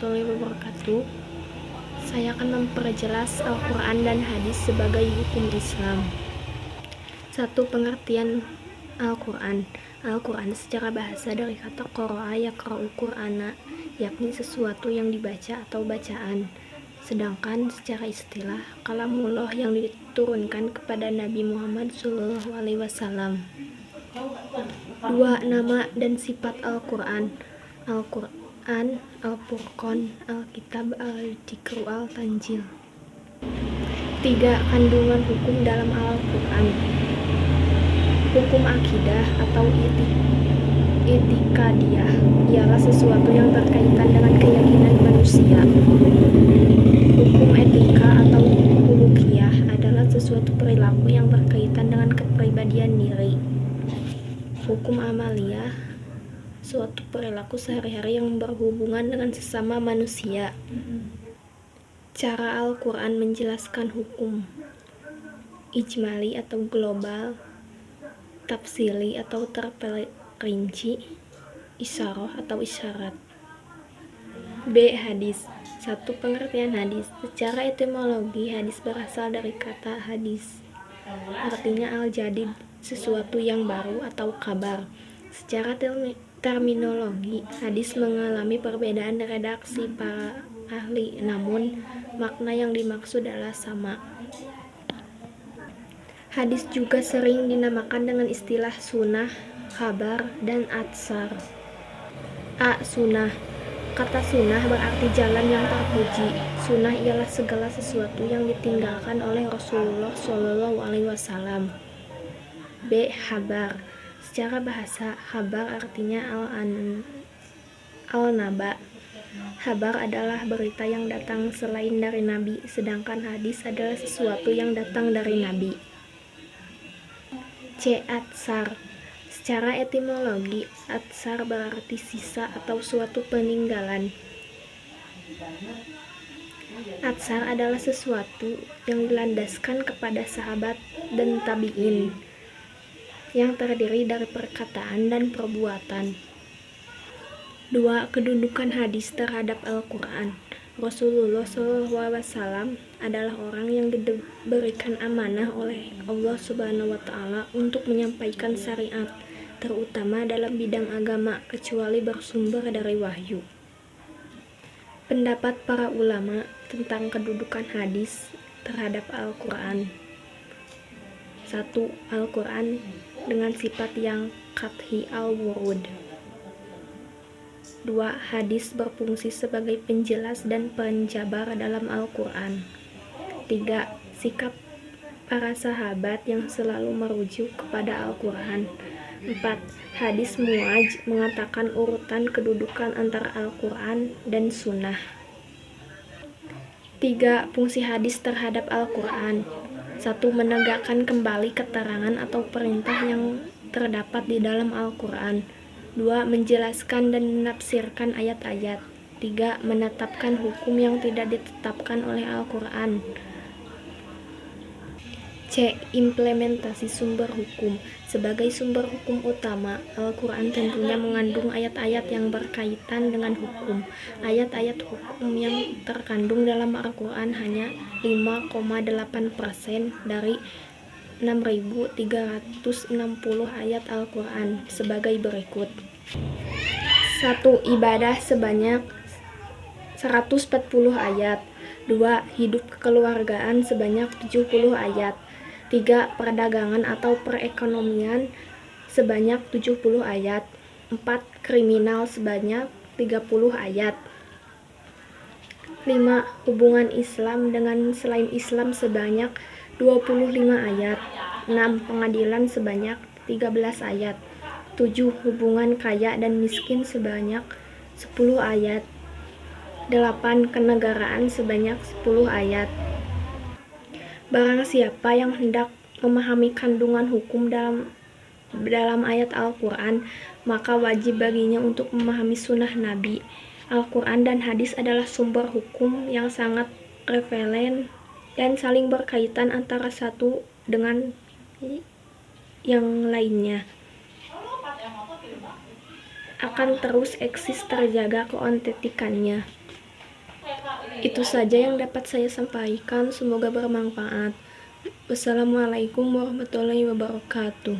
warahmatullahi wabarakatuh. Saya akan memperjelas Al-Quran dan hadis sebagai hukum Islam. 1. Pengertian Al-Quran. Al-Quran secara bahasa dari kata qara'a yaqra'u Qur'ana, yakni sesuatu yang dibaca atau bacaan. Sedangkan secara istilah, kalamullah yang diturunkan kepada Nabi Muhammad SAW. 2. Nama dan sifat Al-Quran. Al-Quran, Al-Furqan, Al-Kitab, Al-Dzikru, Al-Tanzil. 3. Kandungan hukum dalam Al-Quran. Hukum akidah atau itikadiyah ialah sesuatu yang berkaitan dengan keyakinan manusia. Hukum etika atau hulukiyah adalah sesuatu perilaku yang berkaitan dengan kepribadian diri. Hukum amaliyah, suatu perilaku sehari-hari yang berhubungan dengan sesama manusia. Cara Al-Quran menjelaskan hukum: ijmali atau global, tafsili atau terperinci, isyarah atau isyarat. B. Hadis. 1. Pengertian hadis. Secara etimologi, hadis berasal dari kata hadis, artinya al-jadid, sesuatu yang baru atau kabar. Secara terminologi, hadis mengalami perbedaan redaksi para ahli, namun makna yang dimaksud adalah sama. Hadis juga sering dinamakan dengan istilah sunnah, khabar, dan atsar. A. Sunnah. Kata sunnah berarti jalan yang terpuji. Sunnah ialah segala sesuatu yang ditinggalkan oleh Rasulullah SAW. B. Khabar. Secara bahasa, khabar artinya al-naba. Khabar adalah berita yang datang selain dari Nabi, sedangkan hadis adalah sesuatu yang datang dari Nabi. C. Atsar. Secara etimologi, atsar berarti sisa atau suatu peninggalan. Atsar adalah sesuatu yang dilandaskan kepada sahabat dan tabi'in, yang terdiri dari perkataan dan perbuatan. 2. Kedudukan hadis terhadap Al-Quran. Rasulullah SAW adalah orang yang diberikan amanah oleh Allah SWT untuk menyampaikan syariat, terutama dalam bidang agama, kecuali bersumber dari wahyu. Pendapat para ulama tentang kedudukan hadis terhadap Al-Quran. 1. Al-Quran dengan sifat yang qat'i al-wurud. 2. Hadis berfungsi sebagai penjelas dan penjabar dalam Al-Quran. 3. Sikap para sahabat yang selalu merujuk kepada Al-Quran. 4. Hadis mu'aj mengatakan urutan kedudukan antara Al-Quran dan Sunnah. 3. Fungsi hadis terhadap Al-Quran. 1. Menegakkan kembali keterangan atau perintah yang terdapat di dalam Al-Quran. 2. Menjelaskan dan menafsirkan ayat-ayat. 3. Menetapkan hukum yang tidak ditetapkan oleh Al-Quran. C. Implementasi sumber hukum. Sebagai sumber hukum utama, Al-Quran tentunya mengandung ayat-ayat yang berkaitan dengan hukum. Ayat-ayat hukum yang terkandung dalam Al-Quran hanya 5,8% dari 6.360 ayat Al-Quran sebagai berikut. 1. Ibadah sebanyak 140 ayat. 2. Hidup kekeluargaan sebanyak 70 ayat. 3. Perdagangan atau perekonomian sebanyak 70 ayat. 4. Kriminal sebanyak 30 ayat. 5. Hubungan Islam dengan selain Islam sebanyak 25 ayat. 6. Pengadilan sebanyak 13 ayat. 7. Hubungan kaya dan miskin sebanyak 10 ayat. 8. Kenegaraan sebanyak 10 ayat. Barang siapa yang hendak memahami kandungan hukum dalam ayat Al-Quran, maka wajib baginya untuk memahami sunnah Nabi. Al-Quran dan hadis adalah sumber hukum yang sangat relevan dan saling berkaitan antara satu dengan yang lainnya. Akan terus eksis terjaga keautentikannya. Itu saja yang dapat saya sampaikan, semoga bermanfaat. Wassalamualaikum warahmatullahi wabarakatuh.